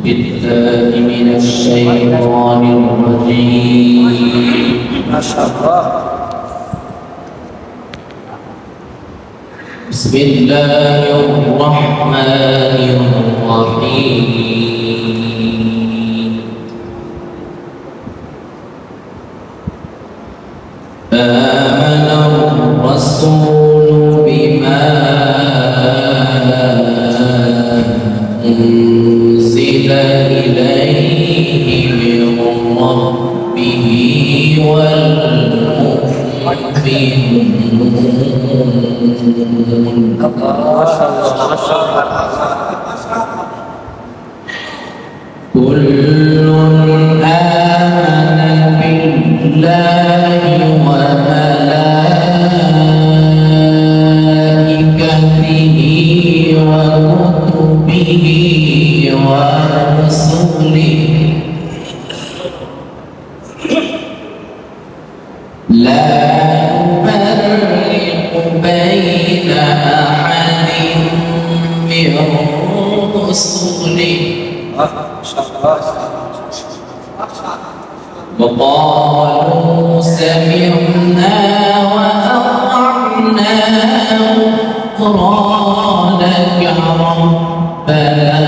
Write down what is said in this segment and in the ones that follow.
بالله من الشيطان الرجيم. ما شاء الله. بسم الله الرحمن الرحيم. آمن الرسول بما أنزل إليه من ربه والمؤمنون. ما شاء الله ما شاء الله. كل آمن بالله وملائكته وكتبه ورسله لا نفرق بين أحد من رسله ما شاء الله. وقالوا سمعنا وأطعنا غفرانك ربنا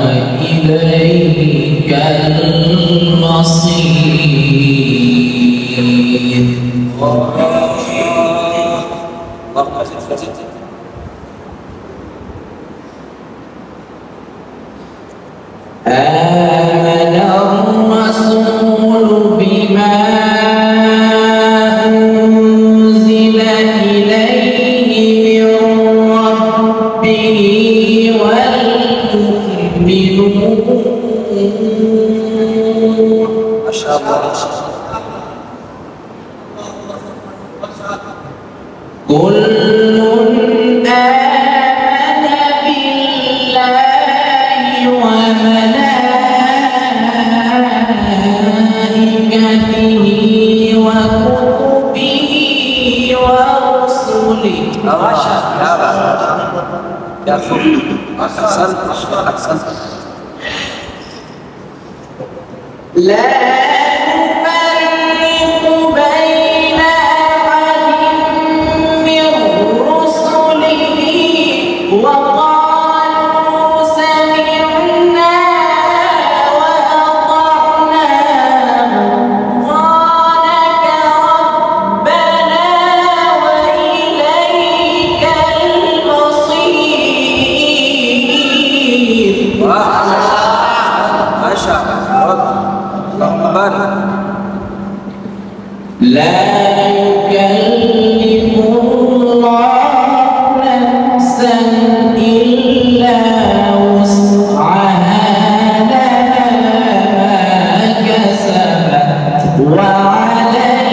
وإليك المصير. آمن الرسول بما أنزل إليه من ربه والمؤمنون. ما شاء الله. كل آمن بالله وملائكته وكتبه ورسله. ما شاء الله. يا أخي أحسنت أحسنت. لا نفرق بين أحد من رسله وقالوا سمعنا وأطعنا غفرانك ربنا وإليك المصير. ما شاء الله. اللهم بارك. لا يكلف الله نفسا إلا وسعها لها ما كسبت وعليها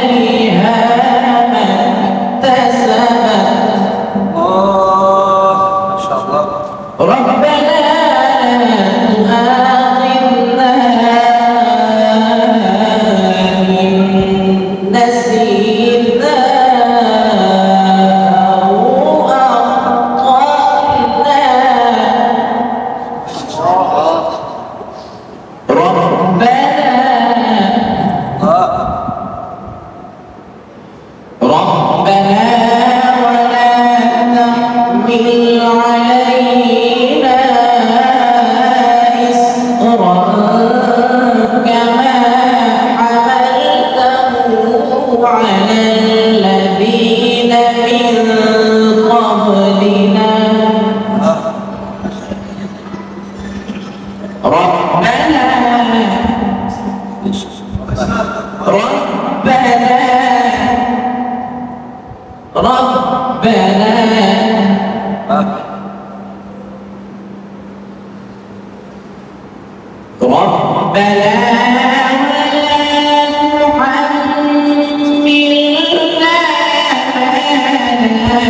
ما اكتسبت. ما شاء الله. ربنا لا تؤاخذنا إن نسينا أو أخطأنا. ربنا ولا تحمل علينا إصرا كما حملته على الذين من قبلنا. ربنا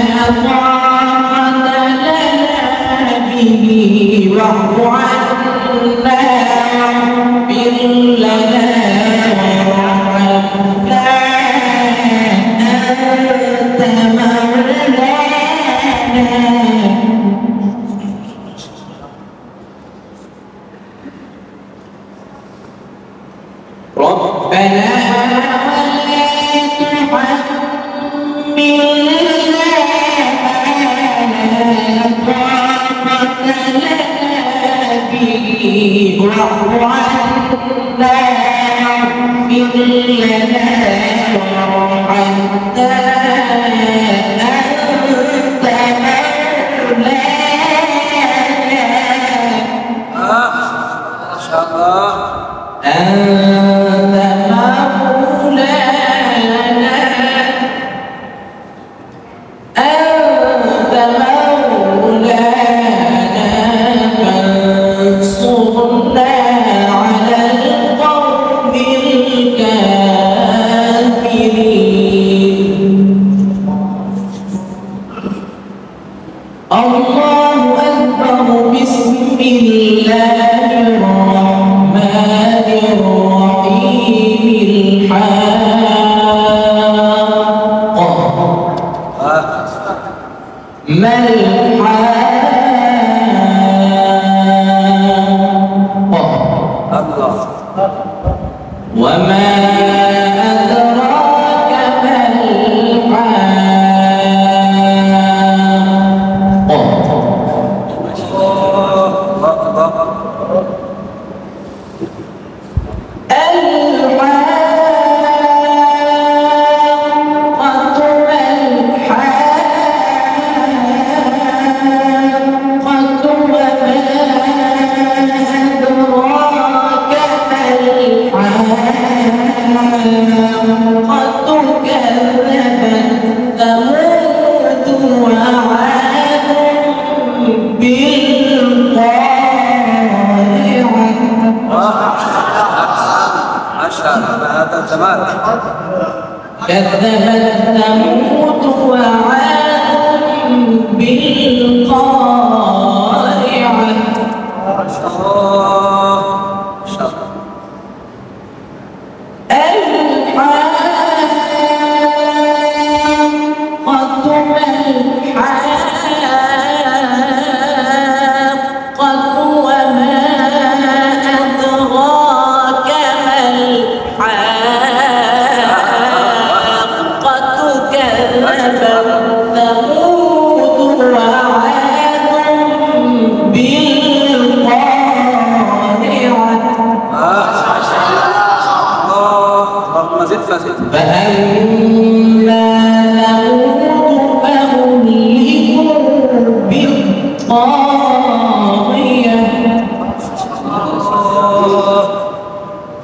واعف عنا واغفر لنا وارحمنا أنت مولانا كذبت ثمود وعاد بالقارعة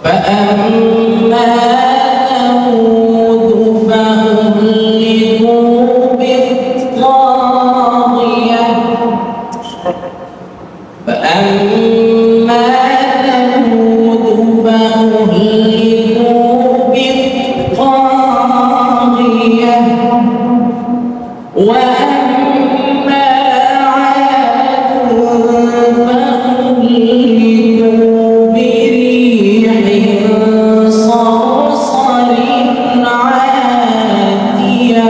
فأما ثمود فأهلكوا بالطاغية فأما ثمود فأهلكوا بالطاغية فأما ثمود فأهلكوا وأما عاد فأهلكوا بريح صرصر عاتية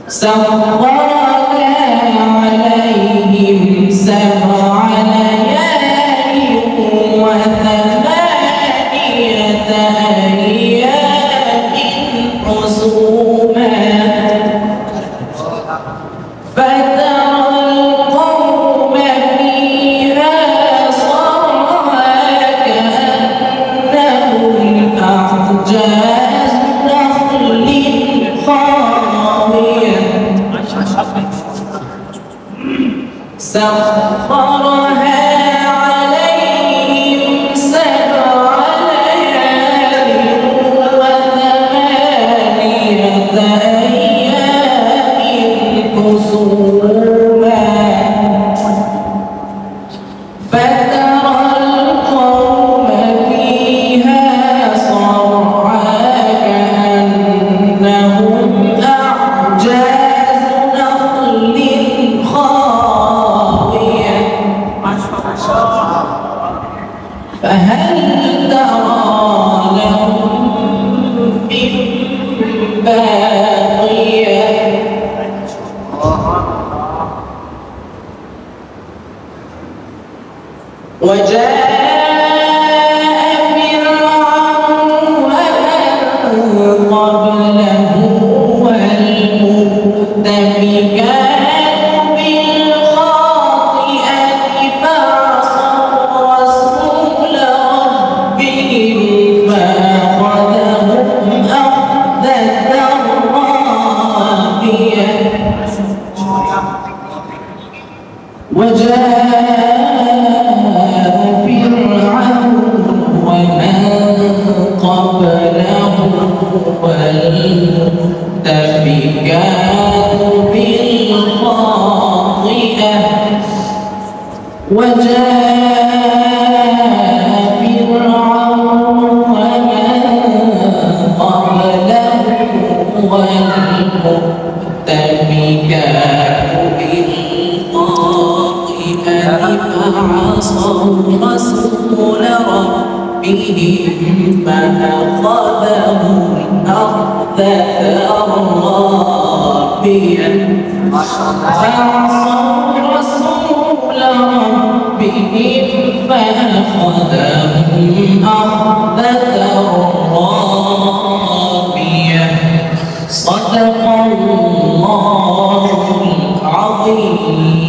سخرها عليهم 7 ليال و8 أيام حسوما فترى القوم فيها صرعى كأنهم أعجاز نخل خاوية سخرها عليهم 7 ليال و8 أيام حسوما فترى القوم فيها صرعى كأنهم أعجاز نخل خاوية وجاء قبله والمؤتفكات بالخاطئة فعصوا رسول ربهم فأخذهم أخذة رابية وجاء فرعون ومن قبله والمؤتفكات بالخاطئة وجاء فرعون ومن قبله والمؤتفكات بالخاطئة فعصوا رسول ربهم فأخذهم أخذة رابية فعصوا رسول ربهم فأخذهم أخذة رابية صدق الله العظيم.